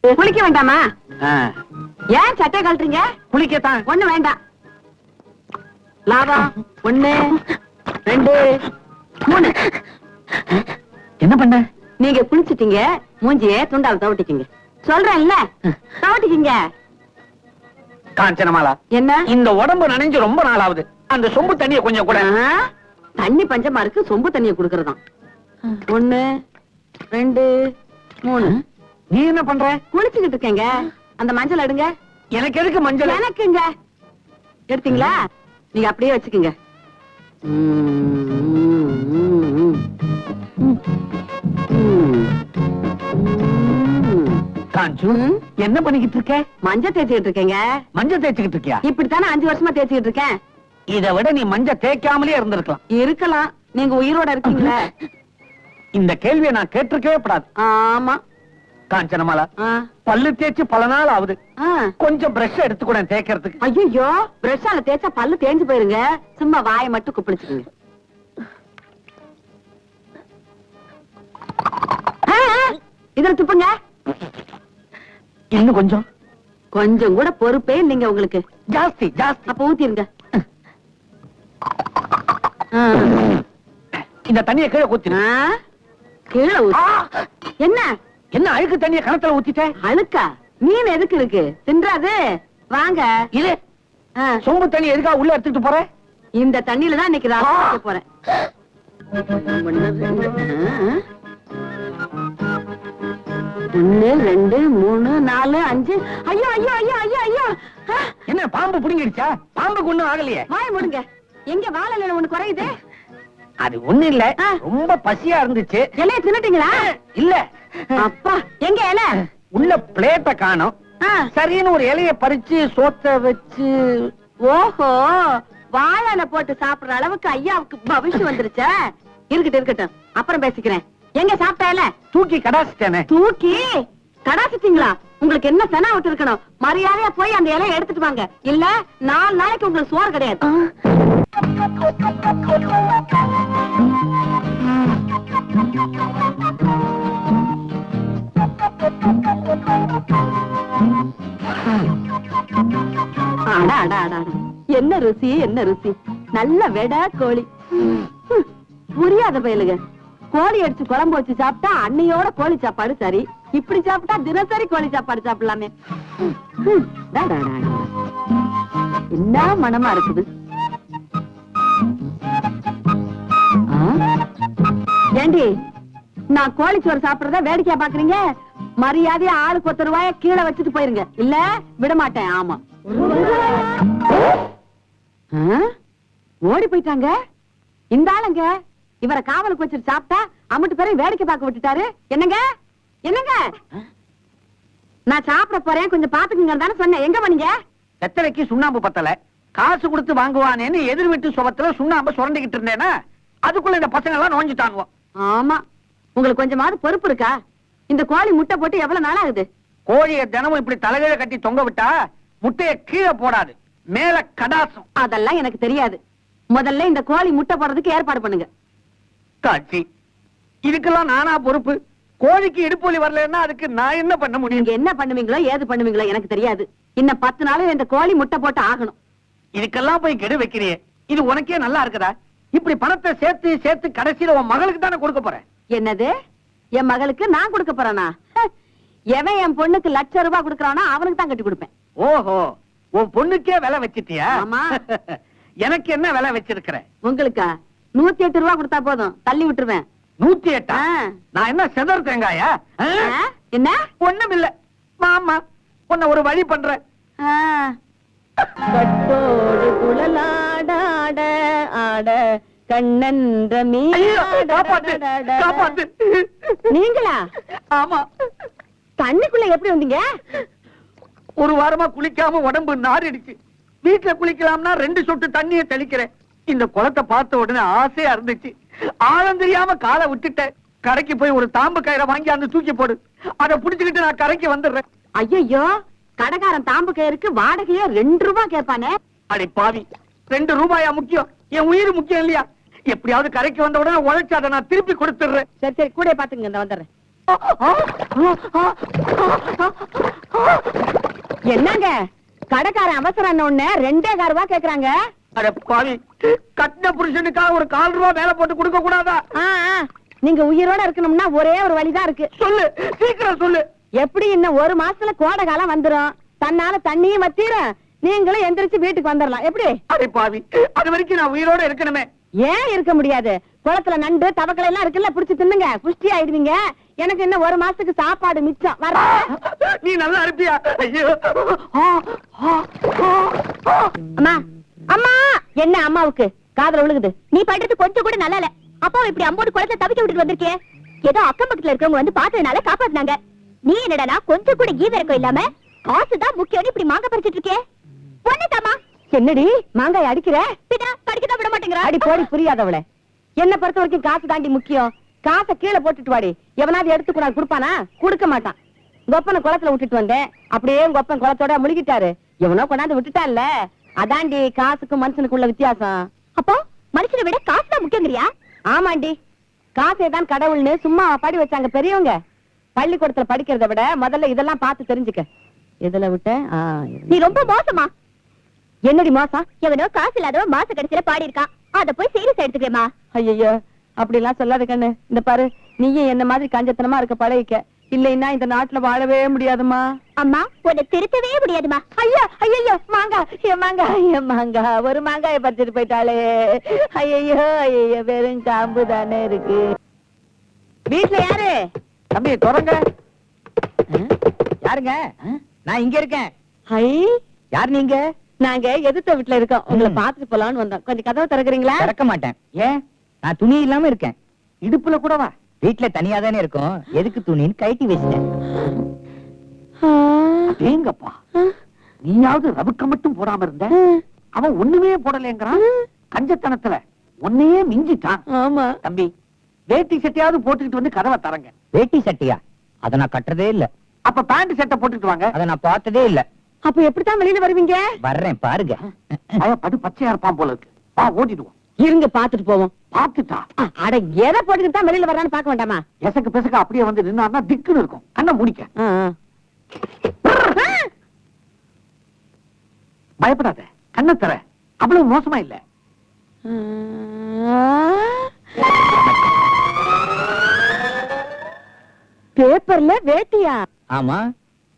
குளிக்க வேண்டாமா? ஏன் சட்டை கழட்டுறீங்க? குளிக்கத்தான். ஒண்ணு வேண்டாம். லாபம் 1 2 3. என்ன பண்ண? நீங்க குளிச்சிட்டீங்க, மூஞ்சியே துண்டால தவட்டிக்கீங்க. சொல்றேன்ல, தவட்டிக்கீங்க. காஞ்சனமாலா, என்ன இந்த உடம்பு நனைஞ்சு ரொம்ப நாள் ஆகுது. அந்த சொம்பு தண்ணிய கொஞ்சம் கூட. தண்ணி பஞ்சமா இருக்கு, சொம்பு தண்ணிய குடுக்கறதாம். 1 2 3. நீ என்ன பண்ற? குளிச்சுக்கிட்டு இருக்கேங்க. அந்த மஞ்சள் எடுங்க. எனக்கு எதுக்கு மஞ்சள்? எனக்குங்க. எடுத்தீங்களா? நீங்க அப்படியே வச்சுக்கோங்க. காஞ்சு, என்ன பண்ணிக்கிட்டு இருக்க? மஞ்சள் தேய்ச்சிக்கிட்டு இருக்கேங்க. மஞ்சள் தேய்ச்சிக்கிட்டு இருக்கியா? இப்படித்தானே 5 வருஷமா தேய்ச்சிக்கிட்டு இருக்கேன். இதை விட நீ மஞ்சள் தேய்க்காமலே இருந்திருக்கலாம். இருக்கலாம், நீங்க உயிரோட இருக்கீங்களே. இந்த கேள்வியை நான் கேட்டிருக்கவே கூடாது. ஆமா. காஞ்சனமாலா, பல்லு தேய்ச்சு பல நாள் ஆகுது. ஆ. கொஞ்சம் பிரஷ் எடுத்துக்கூட தேய்க்கிறதுக்கு. ஐயோ, பிரஷால தேய்ச்சா பல்லு தேஞ்சு போயிருங்க. சும்மா வாயை மட்டும் குப்பிளிச்சுக்குங்க. இதுல துப்புங்க. இன்னும் கொஞ்சம். கொஞ்சம் கூட பொறுப்பே இல்லைங்க உங்களுக்கு. ஜாஸ்தி ஜாஸ்தி. அப்ப ஊத்திருங்க. இந்த தண்ணியை கீழே ஊத்திரு. கீழே ஊத்து. என்ன என்ன அழுக்கு தண்ணிய கணத்துல ஊத்திட்ட? அழுக்கா? மீன் எதுக்கு இருக்கு? தின்றாது. வாங்க. இது சொம்பு தண்ணி எதுக்கா உள்ள எடுத்துட்டு போற? இந்த தண்ணியில தான் இன்னைக்கு ராத்திரி போறேன். 1 2 3 4 5. ஐயோ ஐயோ ஐயோ ஐயோ ஐயோ. என்ன பாம்பு புடிங்கிடுச்சா? பாம்புக்கு ஒண்ணும் ஆகலையே. வாய மூடுங்க. எங்க வாழல ஒண்ணு குறையுது? அது ஒண்ணு இல்ல, ரொம்ப பசியா இருந்துச்சு. இலைய தின்னுட்டீங்களா? இல்ல. அப்பா, எங்க இலை? உள்ள பிளேட்ட காணோம். சரின்னு ஒரு இலைய பறிச்சு சோத்த வச்சு. ஓஹோ, வாழல போட்டு சாப்பிடுற அளவுக்கு ஐயாவுக்கு பவிஷ்யம் வந்துருச்சா? இருக்கட்டும் இருக்கட்டும், அப்புறம் பேசிக்கிறேன். எங்க சாப்பிட்ட இலை? தூக்கி கடாசிட்டேனே. தூக்கி கடாசிட்டீங்களா? உங்களுக்கு என்ன செனா விட்டு இருக்கணும். மரியாதையா போய் அந்த இலையை எடுத்துட்டு வாங்க. இல்ல 4 நாளைக்கு உங்களுக்கு சோறு கிடையாது. என்ன ருசி, என்ன ருசி. நல்ல வெட கோழி. புரியாத பயலுங்க. கோழி அடிச்சு குழம்பு வச்சு சாப்பிட்டா அன்னையோட கோழி சாப்பாடு சரி, இப்படி சாப்பிட்டா தினசரி கோழி சாப்பாடு சாப்பிடலாமே. என்ன மனமா இருக்குது. ஏண்டி, நான் கோழி சோறு சாப்பிடுறத வேடிக்கையா பாக்குறீங்க? மரியாதையா ஆளுக்கு 10 ரூபாய கீழே வச்சுட்டு போயிருங்க, இல்ல விட மாட்டேன். ஆமா, ஓடி போயிட்டாங்க. இந்த ஆளுங்க இவரை காவலுக்கு வச்சுட்டு சாப்பிட்டா அம்மட்டு பேரை வேடிக்கை பார்க்க விட்டுட்டாரு. என்னங்க என்னங்க, நான் சாப்பிட போறேன், கொஞ்சம் பாத்துக்குங்க தானே சொன்னேன். எங்க பண்ணீங்க? எத்தனைக்கு சுண்ணாம்பு பத்தல, காசு கொடுத்து வாங்குவானேன்னு எதிர் வீட்டு சுபத்துல சுண்ணாம்பு சுரண்டிக்கிட்டு இருந்தேன்னா அதுக்குள்ள இந்த பசங்க எல்லாம் நோஞ்சுட்டாங்க. ஆமா, உங்களுக்கு கொஞ்சமாவது பொறுப்பு இருக்கா? இந்த கோழி முட்டை போட்டு எவ்வளவு நாள் ஆகுது? கோழியை தினமும் இப்படி தலைகீழ கட்டி தொங்க விட்டா முட்டைய கீழே போடாது, மேல கடாசம். அதெல்லாம் எனக்கு தெரியாது. முதல்ல இந்த கோழி முட்டை போடுறதுக்கு ஏற்பாடு பண்ணுங்க. காட்சி, இதுக்கெல்லாம் நானா பொறுப்பு? கோழிக்கு இடுப்பொலி வரலன்னா அதுக்கு நான் என்ன பண்ண முடியும்? நீங்க என்ன பண்ணுவீங்களோ ஏது பண்ணுவீங்களோ எனக்கு தெரியாது. இன்னும் 10 நாள் இந்த கோழி முட்டை போட்டு ஆகணும். இதுக்கெல்லாம் போய் கெடு வைக்கிறியே, இது உனக்கே நல்லா இருக்குதா? இப்படி பணத்தை சேர்த்து சேர்த்து கடைசியில உன் மகளுக்கு தானே கொடுக்க போறேன். என்னது? என் மகளுக்கு நான் கொடுக்க போறேனா? எவன் என் பொண்ணுக்கு லட்சம் ரூபாய் கொடுக்கறானோ அவனுக்கு தான் கட்டி கொடுப்பேன். ஓஹோ, உன் பொண்ணுக்கே விலை வச்சிட்டியா? ஆமா. எனக்கு என்ன விலை வச்சிருக்கிற? உங்களுக்கா 108 ரூபாய் கொடுத்தா போதும், தள்ளி விட்டுருவேன். 108? நான் என்ன செதர் தேங்காயா? என்ன? ஒண்ணும் இல்ல மாமா, உன்னை ஒரு வழி பண்றேன். கட்டோடு குழலாடாட ஆட கண்ணன்ற காப்பாத்து. நீங்களா? ஆமா. தண்ணிக்குள்ள எப்படி வந்தீங்க? ஒரு வாரமா குளிக்காம உடம்பு நாரிடுச்சு. வீட்டுல குளிக்கலாம்னா 2 சொட்டு தண்ணியை தெளிக்கிறேன். இந்த குளத்தை பார்த்த உடனே ஆசையா இருந்துச்சு. ஆழம் தெரியாம காலை விட்டுட்டேன். கரைக்கு போய் ஒரு தாம்பு கயிறை வாங்கி அந்த தூக்கி போடு, அதை புடிச்சுக்கிட்டு நான் கரைக்கு வந்துடுறேன். ஐயோ, கடைக்காரன் தாம்பு கயிறுக்கு வாடகையா 2 ரூபாய் கேட்பானே. அடி பாவி, 2 ரூபாயா முக்கியம்? என் உயிர் முக்கியம் இல்லையா? எப்படியாவது கரைக்கு வந்த உடனே உழைச்சு அதை நான் திருப்பி கொடுத்துடுறேன். சரி சரி, கூட பாத்துங்க, இந்த வந்துடுறேன். என்னங்க கடைக்காரன் அவசரம் ஒண்ணு 2 ரூபா கேக்குறாங்க. அட பாவி, கட்டின புருஷனுக்காக ஒரு 4 ரூபா மேல போட்டு கொடுக்க கூடாதா? நீங்க உயிரோட இருக்கணும்னா ஒரே ஒரு வழிதான் இருக்கு. சொல்லு, சீக்கிரம் சொல்லு. எப்படி இன்னும் 1 மாசத்துல கோடை காலம் வந்துரும், தன்னால தண்ணியும் வத்திரும், நீங்களும் எந்திரிச்சு வீட்டுக்கு வந்துடலாம். எப்படி? அடே பாவி, அது வரைக்கும் நான் உயிரோட இருக்கணுமே. ஏன் இருக்க முடியாது? குளத்துல நண்டு தவக்களை எல்லாம் இருக்குல்ல, புடிச்சு தின்னுங்க, புஷ்டி ஆயிடுவீங்க. எனக்கு இன்னும் 1 மாசத்துக்கு சாப்பாடு மிச்சம். வர நீ நல்லா இருப்பியா? ஐயோ. அம்மா, அம்மா. என்ன அம்மாவுக்கு காதுல விழுகுது? நீ பண்றது கொஞ்சம் கூட நல்லா இல்ல. அப்பாவை இப்படி அம்போடு குளத்துல தவிக்க விட்டுட்டு வந்திருக்கே. ஏதோ அக்கம் பக்கத்துல இருக்கவங்க வந்து பார்த்ததுனால காப்பாத்துனாங்க. நீ என்னடா கொஞ்சம் கூட ஈவிரக்கம் இல்லாம காசுதான் முக்கியம் இப்படி மாங்க பறிச்சிட்டு இருக்கே. பொண்ணுதாமா. என்னடி மாங்காய் அடிக்கிற? பின்ன படிக்கதான் விட மாட்டேங்கிறா. அடி போடி, புரியாதவளே. என்ன பொறுத்த வரைக்கும் காசு தாண்டி முக்கியம். காசை கீழே போட்டுட்டு வாடி. எவனாவது எடுத்து கொண்டாந்து கொடுப்பானா? கொடுக்க மாட்டான். கொப்பனை குளத்துல விட்டுட்டு வந்தேன், அப்படியே கொப்பன் குளத்தோட முழுகிட்டாரு. எவனோ கொண்டாந்து விட்டுட்டான்ல, அதாண்டி காசுக்கும் மனுஷனுக்குள்ள வித்தியாசம். அப்போ மனுஷனை விட காசுதான் முக்கியங்கிறியா? ஆமாண்டி, காசே தான் கடவுள்னு சும்மா பாடி வச்சாங்க பெரியவங்க. பள்ளிக்கூடத்துல படிக்கிறத விட முதல்ல இதெல்லாம் பார்த்து தெரிஞ்சுக்க. இதுல விட்ட நீ ரொம்ப மோசமா. என்னடி மோசம்? எவனோ காசு இல்லாதவ மாச கடைசியில பாடி இருக்கான், அத போய் சீரியஸ் எடுத்துக்கேமா. ஐயோ, அப்படி எல்லாம் சொல்லாத கண்ணு. இந்த பாரு, நீயும் என்ன மாதிரி கஞ்சத்தனமா இருக்க பழகிக்க. இல்லைன்னா இந்த நாட்டுல வாழவே முடியாதுமா. அம்மா, உன்னை திருத்தவே முடியாதுமா. ஐயா, ஐயோ, மாங்காய், என் மாங்காய், என் மாங்காய். ஒரு மாங்காயை பறிச்சுட்டு போயிட்டாளே. ஐயோ, ஐயோ, வெறும் காம்பு தானே இருக்கு. வீட்டுல யாரு? தம்பி தொடங்க. யாருங்க? நான் இங்க இருக்கேன். ஐ, யார் நீங்க? நாங்க எதிர்த்த வீட்டுல இருக்கோம். உங்களை பாத்துட்டு போலான்னு வந்தோம். கொஞ்சம் கதவை திறக்கிறீங்களா? திறக்க மாட்டேன். ஏன்? நான் துணி இல்லாம இருக்கேன். இடுப்புல கூடவா? வீட்டுல தனியா தானே இருக்கும், எதுக்கு துணின்னு கழட்டி வச்சிட்டேன். ஏங்கப்பா, நீயாவது ரவுக்க மட்டும் போடாம இருந்த, அவன் ஒண்ணுமே போடலங்கிறான். கஞ்சத்தனத்துல ஒன்னையே மிஞ்சிட்டான். ஆமா தம்பி, வேட்டி சட்டையாவது போட்டுக்கிட்டு வந்து கதவை தரங்க. வேட்டி சட்டையா? அத நான் கட்டுறதே இல்ல. அப்ப பேண்ட் சட்டை போட்டுக்கிட்டு வாங்க. அத நான் பார்த்ததே இல்ல. அப்ப எப்படித்தான் வெளியில வருவீங்க? வர்றேன் பாருங்க. படு பச்சையா இருப்பான் போல இருக்கு. வா, ஓட்டிடுவோம். இருங்க, பாத்துட்டு போவோம். பாத்துட்டா? அட, எதை போட்டுக்கிட்டு தான் வெளியில வர்றான்னு பாக்க வேண்டாமா? எசக்கு பெசக்கு அப்படியே வந்து நின்னா திக்குன்னு இருக்கும். கண்ணை முடிக்க. பயப்படாத, கண்ணை தர. அவ்வளவு மோசமா இல்ல. பேப்பர்ல வேட்டியா? ஆமா,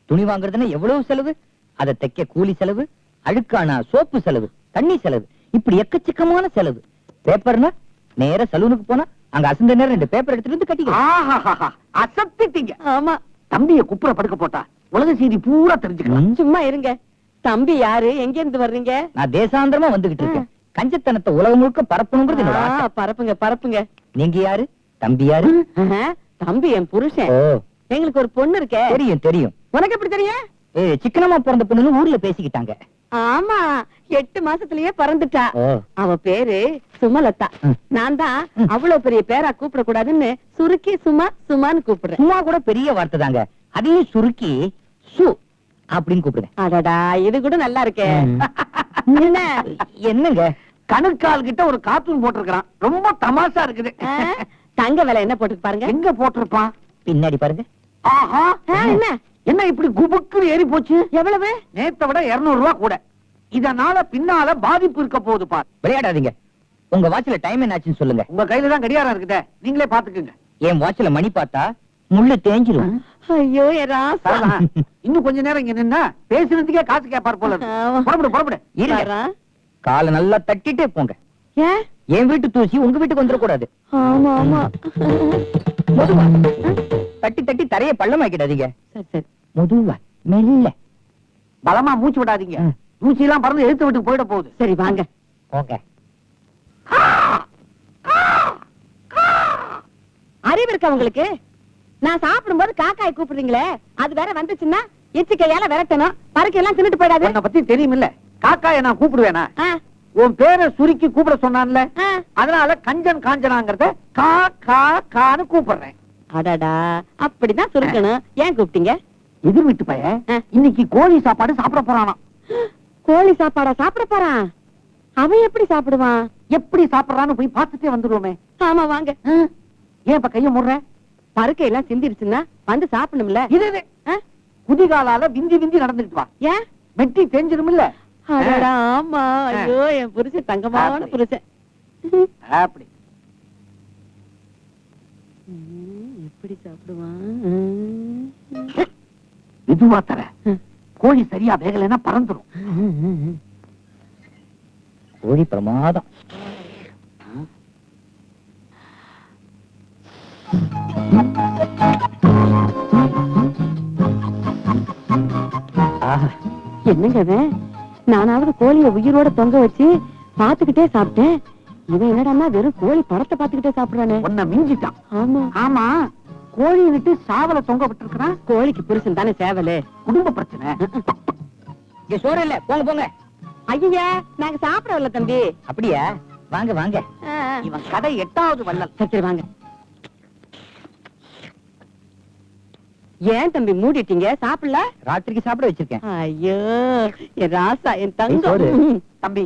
துணி வாங்குறதுன்னா எவ்வளவு செலவு. அதை தைக்க கூலி செலவு, அழுக்கானா சோப்பு செலவு, தண்ணி செலவு, இப்படி எக்கச்சக்கமான செலவு. பேப்பர்னா நேர சலூனுக்கு போனா அங்க அசந்த நேரம் 2 பேப்பர் எடுத்துட்டு வந்து கட்டிக்கலாம். அசத்திட்டீங்க. ஆமா, தம்பிய குப்புற படுக்க போட்டா உலக செய்தி பூரா தெரிஞ்சுக்கலாம். சும்மா இருங்க. தம்பி யாரு? எங்க இருந்து வர்றீங்க? நான் தேசாந்திரமா வந்துகிட்டு இருக்கேன். கஞ்சத்தனத்தை உலகம் முழுக்க பரப்பணுங்கிறது என்னோட ஆசை. பரப்புங்க பரப்புங்க. நீங்க யாரு? தம்பி யாரு? தம்பி என் புருஷன். ஓ, எங்களுக்கு ஒரு பொண்ணு இருக்கே. தெரியும் தெரியும். உனக்கு எப்படி தெரியும்? சிக்கனமா பிறந்த பொண்ணுன்னு ஊர்ல பேசிக்கிட்டாங்க. ஆமா, 8 மாசத்திலேயே பறந்துட்டா. ஓ. அவ பேரு சுமலதா. நான் தான் அவ்வளவு பெரிய பேரா கூப்பிட கூடாதுன்னு சுருக்கி சும்மா சும்மான்னு கூப்பிடுறேன். சும்மா கூட பெரிய வார்த்தை தாங்க, அதையும் சுருக்கி சு அப்படின்னு கூப்பிடுங்க. அடடா, இது கூட நல்லா இருக்கே. என்ன என்னங்க? கணுக்கால் கிட்ட ஒரு கார்ட்டூன் போட்டிருக்கான், ரொம்ப தமாஷா இருக்குது. தங்க விலை என்ன போட்டு பாருங்க. எங்க போட்டிருப்பான்? பின்னாடி பாருங்க. ஆஹா, என்ன என்ன இப்படி குபுக்குன்னு ஏறி போச்சு? எவ்வளவு? நேத்தை விட 200 ரூபாய் கூட. இதனால பின்னால பாதிப்பு இருக்க போகுது பார். விளையாடாதீங்க. உங்க வாட்ச்ல டைம் என்னாச்சுன்னு சொல்லுங்க. உங்க கையில தான் கடியாரம் இருக்குதே, நீங்களே பாத்துக்குங்க. என் வாட்ச்ல மணி பார்த்தா முள்ளு தேஞ்சிரும். ஐயோ, என் ராசா. சரிதான். இன்னும் கொஞ்ச நேரம் இங்க நின்னா பேசுறதுக்கே காசு கேட்பார் போல இருக்கு. ஆமா. புறப்படு புறப்படு. இருங்க, வரா. காலை நல்லா தட்டிட்டே போங்க. ஏன்? என் வீட்டு தூசி உங்க வீட்டுக்கு வந்துடக்கூடாது. ஆமா ஆமா. மெதுவா தட்டி தட்டி தரைய பள்ளமாக்கிடாதீங்க. சரி சரி. மெதுவா மெல்ல. பலமா மூச்சு விடாதீங்க, தூசி எல்லாம் பறந்து எழுத்து விட்டு போயிட போகுது. சரி வாங்க போங்க. அறிவு இருக்கா உங்களுக்கு? நான் சாப்பிடும்போது காக்காய் கூப்பிடுறீங்களே, அது வேற வந்துச்சுன்னா எச்சி கையால விரட்டணும், பறக்க எல்லாம் தின்னுட்டு போயிடாது. உன்னை பத்தி தெரியுமில்ல, காக்காய நான் கூப்பிடுவேனா? ஆ, உன் பேரை சுருக்கி கூப்பிட சொன்னான்ல, ஆ. அதனால கஞ்சன் காஞ்சனாங்கிறத கா கா கான்னு கூப்பிடுறேன். அடடா, அப்படிதான் சுருக்கணும். ஏன் கூப்பிட்டீங்க? எதிர் வீட்டு பையன் ஆ. இன்னைக்கு கோழி சாப்பாடு சாப்பிட போறானா. கோழி சாப்பாடா சாப்பிட போறான்? அவன் எப்படி சாப்பிடுவான்? எப்படி சாப்பிடுறான்னு போய் பார்த்துட்டே வந்துருவோமே. ஆமா வாங்க. ஏன் இப்ப கைய முடுற? பருக்கை எல்லாம் சிந்திருச்சுன்னா வந்து சாப்பிடணும்ல. இது குதிகாலால விந்தி விந்தி நடந்துட்டு வா. ஏன் வெட்டி தெரிஞ்சிடும் இல்ல. அடடா, ஆமா. ஐயோ, என் புருஷன் தங்கமான புருஷன். அப்படி எப்படி சாப்பிடுவான்? இதுவா தர கோழி சரியா வேகலைன்னா பறந்துடும். கோழி பிரமாதம். ஆஹா, என்னங்க அவன்? நானாவது கோழிய உயிரோட தொங்க வச்சு பாத்துக்கிட்டே சாப்பிட்டேன். இவன் என்னடான்னா வெறும் கோழி படத்தை பாத்துக்கிட்டே சாப்பிடுறானே. உன்னை மிஞ்சிட்டான். ஆமா ஆமா, கோழி விட்டு சாவல தொங்க விட்டுருக்கான். கோழிக்கு புருஷன் தானே சேவலு. குடும்ப பிரச்சனை. இங்க சோறு இல்ல, போங்க போங்க. ஐயா, நாங்க சாப்பிடவில்ல தம்பி. அப்படியா? வாங்க வாங்க. இவன் கடை 8வது வள்ளல். சரி வாங்க. ஏன் தம்பி மூடிட்டீங்க? சாப்பிடல? ராத்திரிக்கு சாப்பிட வச்சிருக்கேன். ஐயோ, என் ராசா, என் சோறு. தங்கம். தம்பி,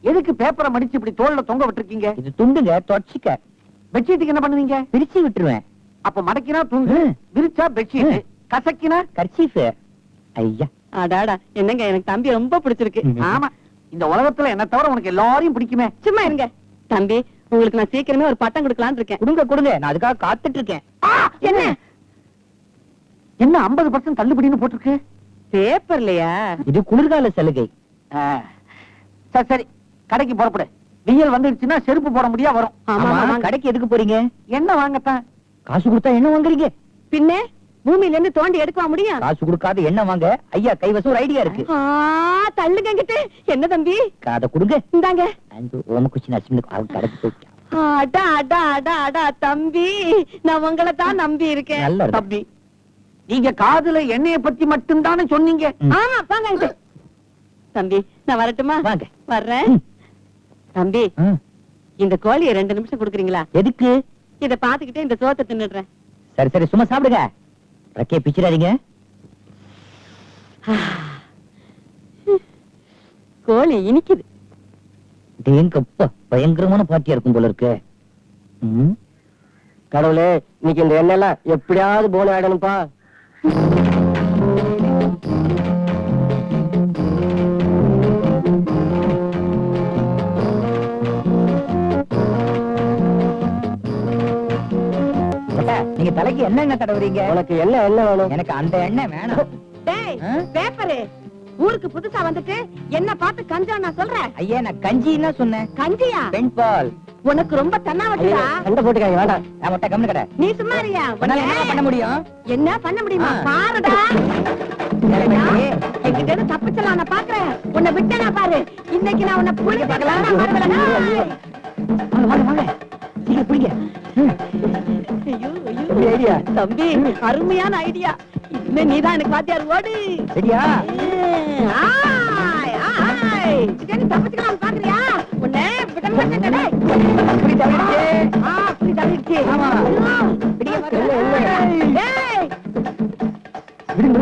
எதுக்கு பேப்பரை மடிச்சு இப்படி தோல்ல தொங்க விட்டுருக்கீங்க? இது துண்டுங்க, தொடச்சிக்க. பெட்ஷீட்டுக்கு என்ன பண்ணுவீங்க? பிரிச்சு விட்டுருவேன். அப்ப மடக்கினா துண்டு, விரிச்சா பெட்ஷீட், கசக்கினா கர்ச்சீஃப். ஐயா, அடாடா, என்னங்க எனக்கு தம்பி ரொம்ப பிடிச்சிருக்கு. ஆமா, இந்த உலகத்துல என்ன தவிர உனக்கு எல்லாரையும் பிடிக்குமே. சும்மா இருங்க தம்பி, உங்களுக்கு நான் சீக்கிரமே ஒரு பட்டம் கொடுக்கலாம்னு இருக்கேன். கொடுங்க கொடுங்க, நான் அதுக்காக காத்துட்டு இருக்கேன். என்ன என்ன 50% தள்ளுபடின்னு போட்டிருக்கு? பேப்பர்லையா? இது குளிர்கால சலுகை. சரி சரி, கடைக்கு புறப்படு. வெயில் வந்துடுச்சுன்னா செருப்பு போட முடியா வரும். ஆமா, ஆமா, ஆமா. கடைக்கு எதுக்கு போறீங்க? என்ன வாங்கத்தான். காசு கொடுத்தா என்ன வாங்குறீங்க? பின்ன பூமியில இருந்து தோண்டி எடுக்க முடியும்? காசு கொடுக்காத என்ன வாங்க? ஐயா கைவசம் ஒரு ஐடியா இருக்கு. தள்ளுங்க கிட்ட. என்ன தம்பி? காதை கொடுங்க. இந்தாங்க. அந்த ஓம குச்சி நரசிம்மனுக்கு கடைக்கு போயிட்டா. அடா அடா அடா அடா தம்பி, நான் உங்களை தான் நம்பி இருக்கேன். நல்லா இருக்கு. தம்பி, நீங்க காதுல எண்ணெய பத்தி மட்டும் தானே சொன்னீங்க. ஆமா, வாங்க இங்க. தம்பி, நான் வரட்டுமா? வாங்க. வர்றேன். தம்பி, இந்த கோழியை 2 நிமிஷம் கொடுக்குறீங்களா? எதுக்கு? இத பாத்துக்கிட்டே இந்த சோத்தை தின்னுடுறேன். சரி சரி, சும்மா சாப்பிடுங்க. ரக்கைய பிச்சிடாதீங்க. கோழி இனிக்குது. தேங்கப்பா, பயங்கரமான பார்ட்டியா இருக்கும் போல இருக்கு. கடவுளே, இன்னைக்கு இந்த எண்ணெயெல்லாம் எப்படியாவது போன ஆயிடணும்பா. நீங்க தலைக்கு என்னங்க தடவுறீங்க? உனக்கு என்ன எண்ணெய் வேணும்? எனக்கு அந்த எண்ணெய் வேணாம். டேய், பேப்பரு, ஊருக்கு புதுசா வந்துட்டு என்ன பார்த்து கஞ்சா நான் சொல்றேன். ஐயா, நான் கஞ்சின்னா சொன்னேன். கஞ்சியா? பெண் பால். உனக்கு ரொம்ப தன்னாவட்டுடா. சண்டை போட்டுக்காங்க, வேண்டாம். நான் மொட்டை கம்மனு கடை. நீ சும்மா இருயா. உன்னால என்ன பண்ண முடியும்? என்ன பண்ண முடியுமா? பாருடா. என்கிட்ட இருந்து தப்பிச்சலாம் நான் பாக்குறேன். உன்னை விட்டேனா பாரு. இன்னைக்கு நான் உன்னை புடிக்க பார்க்கலாம். வாங்க வாங்க, சீக்கிரம் பிடிங்க. ஐயோ ஐயோ, தம்பி, அருமையான ஐடியா. இனிமே நீதான் எனக்கு வாத்தியார். ஓடு. சரியா? ஆய் ஆய், தப்பிச்சுக்கலாம் பாக்குறியா? உன்னை விட மாட்டேன். அப்படி தவிர்த்து. அப்படி தவிர்த்து. ஆமா. பிடிக்க ஏய், விடுங்க.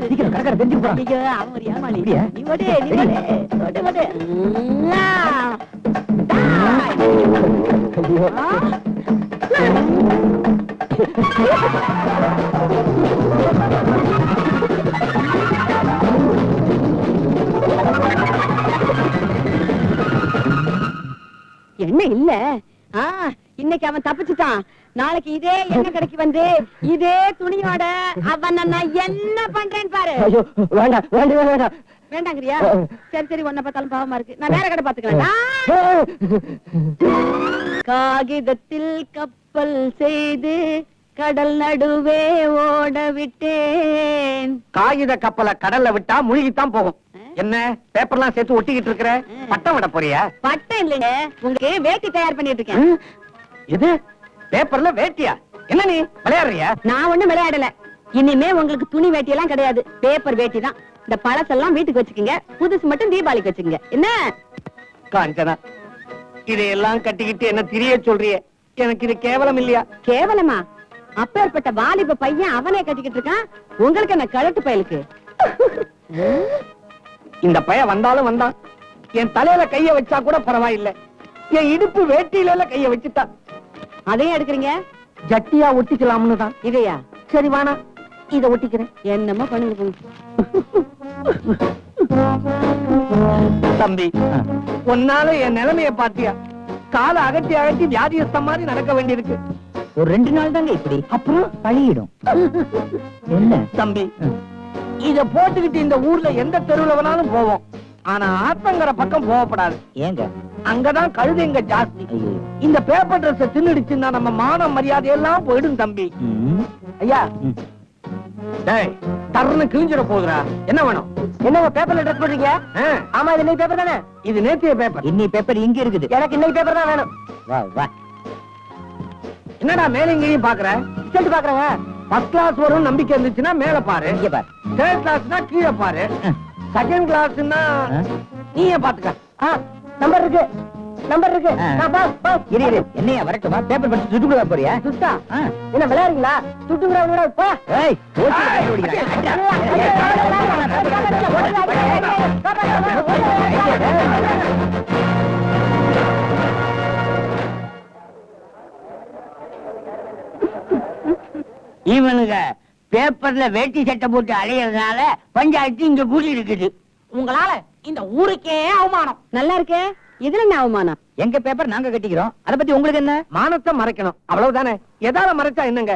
சீக்கிரம் கடற்கரை தெரிஞ்சு போறான். ஐயோ, அவன் ஒரு ஏமாளி. அப்படியா? நீ ஓடு, நீ ஓடு. ஓடு, ஓடு. என்ன இல்ல? இன்னைக்கு அவன் தப்பிச்சுட்டான். நாளைக்கு இதே எண்ணெய் கடைக்கு வந்து இதே துணியோட அவன் நான் என்ன பண்றேன்னு பாரு. வேண்டாம் வேண்டாம் வேண்டாம். வேண்டாங்கறியா? சரி சரி, உன்னை பார்த்தாலும் பாவமா இருக்கு. நான் வேற கடை பாத்துக்கிறேன். காகிதத்தில் கப்பல் செய்து கடல் நடுவே ஓட விட்டேன். காகித கப்பலை கடல்ல விட்டா முழுகித்தான் போகும். என்ன பேப்பர்லாம் சேர்த்து ஒட்டிக்கிட்டு இருக்கிற? பட்டம் விட போறியா? பட்டம் இல்லைங்க, உங்களுக்கு வேட்டி தயார் பண்ணிட்டு இருக்கேன். இது பேப்பர்ல வேட்டியா? என்ன நீ விளையாடுறியா? நான் ஒண்ணும் விளையாடல. இனிமே உங்களுக்கு துணி வேட்டி எல்லாம் கிடையாது, பேப்பர் வேட்டி தான். இந்த பழசெல்லாம் வீட்டுக்கு வச்சுக்கீங்க, புதுசு மட்டும் தீபாவளிக்கு வச்சுக்கீங்க. என்ன காஞ்சனா, இதையெல்லாம் கட்டிக்கிட்டு என்ன திரிய சொல்றிய? எனக்கு இது கேவலம் இல்லையா? கேவலமா? அப்பேற்பட்ட வாலிப பையன் அவனே கட்டிக்கிட்டு இருக்கான். உங்களுக்கு என்ன கழட்டு பயலுக்கு? இந்த பையன் வந்தாலும் வந்தான். என் தலையில கைய வச்சா கூட பரவாயில்லை. என் இடுப்பு வேட்டியில கைய வச்சுட்டா. அதையும் எடுக்கிறீங்க? ஜட்டியா ஒட்டிக்கலாம்னு தான். இதையா? சரி வானா இத ஒட்டிக்கிறேன். என்னமோ பண்ணுங்க போங்க. தம்பி, உன்னால என் நிலைமைய பாத்தியா? காலை அகட்டி அகட்டி வியாதியஸ்த மாதிரி நடக்க வேண்டியிருக்கு. ஒரு 2 நாள் தாங்க இப்படி, அப்புறம் பழியிடும். என்ன தம்பி, இத போட்டுக்கிட்டு இந்த ஊர்ல எந்த தெருவுல வேணாலும் போவோம். ஆனா ஆத்தங்கர பக்கம் போகப்படாது. ஏங்க? அங்கதான் கழுதைங்க ஜாஸ்தி. ஐயோ. இந்த பேப்பர் ட்ரெஸ் தின்னுடுச்சுன்னா நம்ம மான மரியாதை எல்லாம் போயிடும் தம்பி. ம். ஐயா, ம். டேய், தர்றன்னு கிழிஞ்சிட போகுதுடா. என்ன வேணும்? என்னங்க பேப்பர்ல ட்ரெஸ் போடுறீங்க? ஆமா, இது இன்னைக்கு பேப்பர் தானே? இது நேத்திய பேப்பர். இன்னி பேப்பர் இங்க இருக்குது. எனக்கு இன்னைக்கு பேப்பர் தான் வேணும். வா வா. என்னடா மேல இங்கேயும் பாக்குற? ரிசல்ட் பாக்குறேங்க. ஃபர்ஸ்ட் கிளாஸ் வரும் நம்பிக்கை இருந்துச்சுன்னா மேல பாரு. இங்க பார். தேர்ட் கிளாஸ்னா கீழே பாரு. செகண்ட் கிளாஸ்னா நீயே பாத்துக்க. நம்பர் இருக்கு, நம்பர் இருக்கு. நான் பாஸ் பாஸ். இரு இரு, என்னையா வரட்டுமா? பேப்பர் படிச்சு சுட்டுக்குள்ள போறியா? சுத்தா என்ன விளையாடுறீங்களா? சுட்டுங்கிறவங்க போ. ஏய், ஓசி கட்டி ஓடிடா. இவனுங்க பேப்பர்ல வேட்டி சட்டை போட்டு அலையறதுனால பஞ்சாயத்து இங்க கூடி இருக்குது. உங்களால இந்த ஊருக்கே அவமானம். நல்லா இருக்கே. இதுல என்ன அவமானம்? எங்க பேப்பர் நாங்க கட்டிக்கிறோம். அத பத்தி உங்களுக்கு என்ன? மானத்தை மறைக்கணும், அவ்வளவுதானே. எதால மறைச்சா என்னங்க?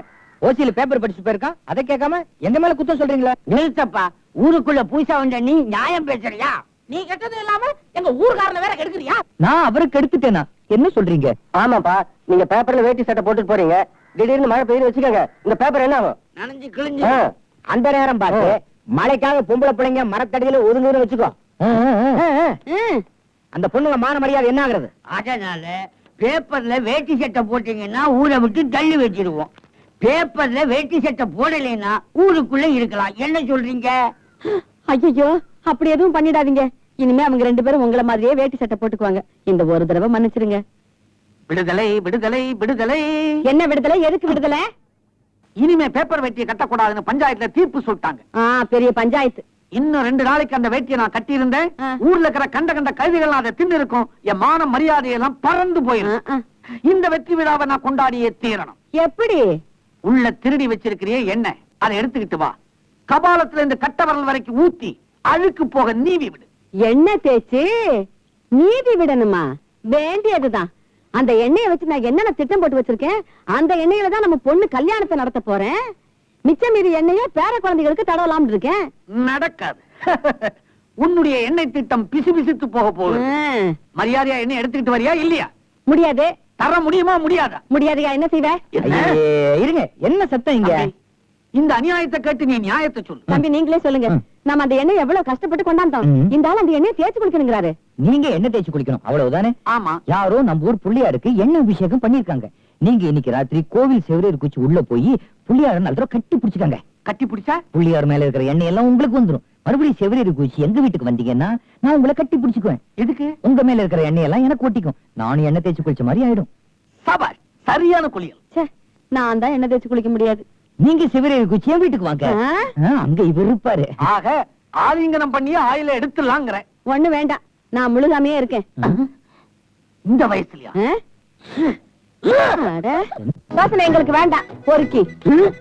ஓசியில பேப்பர் படிச்சு போயிருக்கான், அதை கேட்காம எங்க மேல குத்தம் சொல்றீங்களா? நிறுத்தப்பா, ஊருக்குள்ள புதுசா வந்த நீ நியாயம் பேசுறியா? நீ கெட்டது இல்லாம எங்க ஊர்காரன வேற கெடுக்குறியா? நான் அவருக்கு எடுத்துட்டேனா? என்ன சொல்றீங்க? ஆமாப்பா, நீங்க பேப்பர்ல வேட்டி சட்டை போட்டுட்டு போறீங்க. திடீர்னு மழை பெய்யுது வச்சுக்கோங்க, இந்த பேப்பர் என்ன ஆகும்? நனைஞ்சு கிழிஞ்சு. அந்த நேரம் பார்த்து மழைக்காக பொம்பளை பிள்ளைங்க மரத்தடியில ஒதுங்குன்னு வச்சுக்கோ. அந்த பொண்ணுங்க மான மரியாதை என்ன ஆகுறது? அதனால பேப்பர்ல வேட்டி சட்டை போட்டீங்கன்னா ஊரை விட்டு தள்ளி வச்சிருவோம். பேப்பர்ல வேட்டி சட்டை போடலைன்னா ஊருக்குள்ள இருக்கலாம். என்ன சொல்றீங்க? ஐயோ, அப்படி எதுவும் பண்ணிடாதீங்க. இனிமே அவங்க 2 பேரும் உங்களை மாதிரியே வேட்டி சட்டை போட்டுக்குவாங்க. இந்த ஒரு தடவை மன்னிச்சிருங்க. விடுதலை விடுதலை விடுதலை. என்ன விடுதலை? எதுக்கு விடுதலை? இனிமே பேப்பர் வேட்டியை கட்டக்கூடாதுன்னு பஞ்சாயத்துல தீர்ப்பு சொல்லிட்டாங்க. பெரிய பஞ்சாயத்து. இன்னும் 2 நாளைக்கு அந்த வேட்டியை நான் கட்டி இருந்தேன், ஊர்ல இருக்கிற கண்ட கண்ட கழுதிகள் அதை தின்னு இருக்கும். என் மான மரியாதையெல்லாம் பறந்து போயிடும். இந்த வெற்றி விழாவை நான் கொண்டாடியே தீரணும். எப்படி? உள்ள திருடி வச்சிருக்கிறியே என்ன, அதை எடுத்துக்கிட்டு வா. கபாலத்துல இருந்து கட்ட வரல் வரைக்கும் ஊத்தி அழுக்கு போக நீவி விடு. எண்ணெய் தேய்ச்சி நீதி விடணுமா? வேண்டியதுதான். அந்த எண்ணெயை வச்சு நான் என்னென்ன திட்டம் போட்டு வச்சிருக்கேன். அந்த எண்ணெயில தான் நம்ம பொண்ணு கல்யாணத்தை நடத்த போறேன். மிச்சம் மீதி எண்ணெயை பேர குழந்தைகளுக்கு தடவலாம்னு இருக்கேன். நடக்காது. உன்னுடைய எண்ணெய் திட்டம் பிசுபிசுத்து போக போகுது. மரியாதையா எண்ணெய் எடுத்துக்கிட்டு வரியா இல்லையா? முடியாது. தர முடியுமா முடியாதா? முடியாதுயா. என்ன செய்வ? இருங்க, என்ன சத்தம் இங்க? இந்த அநியாயத்தை கேட்டு நீ நியாயத்தை சொல்லு. தம்பி, நீங்களே சொல்லுங்க. நம்ம அந்த எண்ணெய் எவ்வளவு கஷ்டப்பட்டு கொண்டாந்தோம். இந்த ஆள் அந்த எண்ணெயை தேய்ச்சி குளிக்கணுங்கிறாரு. நீங்க எண்ணெய் தேய்ச்சி குளிக்கணும், அவ்வளவுதானே? ஆமா. யாரோ நம்ம ஊர் புள்ளியாருக்கு எண்ணெய் அபிஷேகம் பண்ணிருக்காங்க. நீங்க இன்னைக்கு ராத்திரி கோவில் செவரேறு குச்சி உள்ள போய் புள்ளியார நல்ல கட்டி பிடிச்சுக்காங்க. கட்டி பிடிச்சா புள்ளியார் மேல இருக்கிற எண்ணெய் எல்லாம் உங்களுக்கு வந்துரும். மறுபடியும் செவரேறு குச்சி எங்க வீட்டுக்கு வந்தீங்கன்னா நான் உங்களை கட்டி பிடிச்சுக்குவேன். எதுக்கு? உங்க மேல இருக்கிற எண்ணெய் எல்லாம் எனக்கு ஒட்டிக்கும். நானும் எண்ணெய் தேய்ச்சி குளிச்ச மாதிரி ஆயிடும். சபாஷ், சரியான குளியல். நான் தான் எண்ணெய் தேய்ச்சி குளிக்க முடியாது. நீங்க செவரேறு குச்சி என் வீட்டுக்கு வாங்க. அங்க இவர் இருப்பாரு. ஆக ஆலிங்கனம் பண்ணி ஆயில எடுத்துலாங்கிற. ஒண்ணு வேண்டாம், நான் முழுகாமையே இருக்கேன். இந்த வயசுலயா? யோசனை எங்களுக்கு வேண்டாம். பொறுக்கி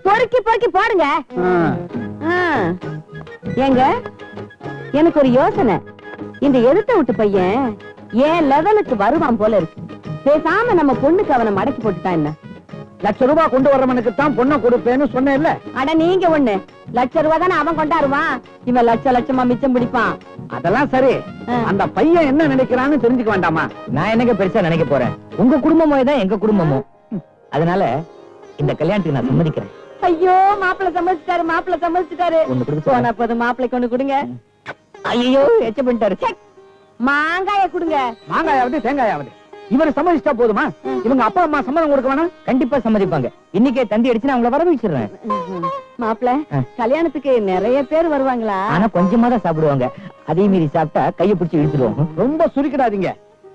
பொறுக்கி பொறுக்கி போடுங்க. ஏங்க, எனக்கு ஒரு யோசனை. இந்த எதிர்த்த விட்டு பையன் ஏன் லெவலுக்கு வருவான் போல இருக்கு. பேசாம நம்ம பொண்ணுக்கு அவனை மடக்கி போட்டுட்டா என்ன? ₹1,00,000 கொண்டு வரவனுக்கு தான் பொண்ணை கொடுப்பேன்னு சொன்னேன்ல. அட நீங்க ஒண்ணு, ₹1,00,000 தானே அவன் கொண்டாருவான். இவன் லட்சமா மிச்சம் பிடிப்பான். அதெல்லாம் சரி. அந்த பையன் என்ன நினைக்கிறான்னு தெரிஞ்சுக்க வேண்டாமா? நான் என்னங்க பெருசா நினைக்க போறேன்? உங்க குடும்பமோ தான் எங்க குடும்பமும். அதனால இந்த கல்யாணத்துக்கு நான் சம்மதிக்கிறேன். ஐயோ, மாப்பிள்ள சம்மதிச்சிட்டாரு, மாப்பிள்ள சம்மதிச்சிட்டாரு. ஒண்ணு கொடுத்து போனா போது மாப்பிள்ளைக்கு ஒண்ணு கொடுங்க. ஐயோ, எச்ச பண்ணிட்டாரு. மாங்காய கொடுங்க. மாங்காயாவது தேங்காயாவது இவரு சம்மதிச்சா போதுமா? இவங்க அப்பா அம்மா சம்மதம் கொடுக்க வேணாம்? கண்டிப்பா சம்மதிப்பாங்க. இன்னைக்கே தந்தி அடிச்சு நான் அவங்கள வர வச்சிடுறேன். மாப்பிள்ள, கல்யாணத்துக்கு நிறைய பேர் வருவாங்களா? ஆனா கொஞ்சமா தான் சாப்பிடுவாங்க. அதே மீறி சாப்பிட்டா கையை பிடிச்சி இழுத்துருவோம். ரொம்ப சுருக்கிடாதீங்க.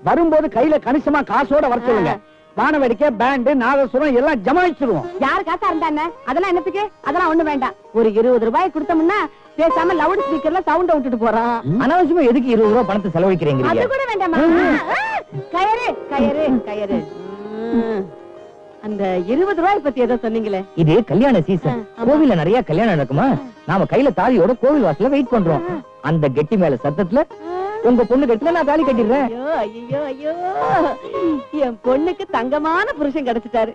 வரும்போது கையில கணிசமா காசோட வர சொல்லுங்க. வானவேடிக்கை, பேண்ட், நாதசுரம் எல்லாம் ஜமாயிச்சிருவோம். யாரு காசா இருந்தானே அதெல்லாம் என்னத்துக்கு? அதெல்லாம் ஒண்ணு வேண்டாம். ஒரு ₹20 கொடுத்தோம்னா பேசாம லவுட் ஸ்பீக்கர்ல சவுண்ட விட்டுட்டு போறான். அனாவசியமா எதுக்கு ₹20 பணத்தை செலவழிக்கிறீங்க? அது கூட வேண்டாமா? கயிறு கயிறு கயிறு. அந்த 20 ரூபாய் பத்தி ஏதோ சொன்னீங்களே? இது கல்யாண சீசன். ஆமா. கோவில்ல நிறைய கல்யாணம் நடக்குமா? நாம கையில தாலியோட கோவில் வாசல்ல வெயிட் பண்றோம். அந்த கெட்டி மேல சத்தத்துல உங்க பொண்ணு கட்டில நான் தாலி கட்டிடுறேன். ஐயோ ஐயோ ஐயோ, என் பொண்ணுக்கு தங்கமான புருஷன் கிடைச்சிட்டாரு.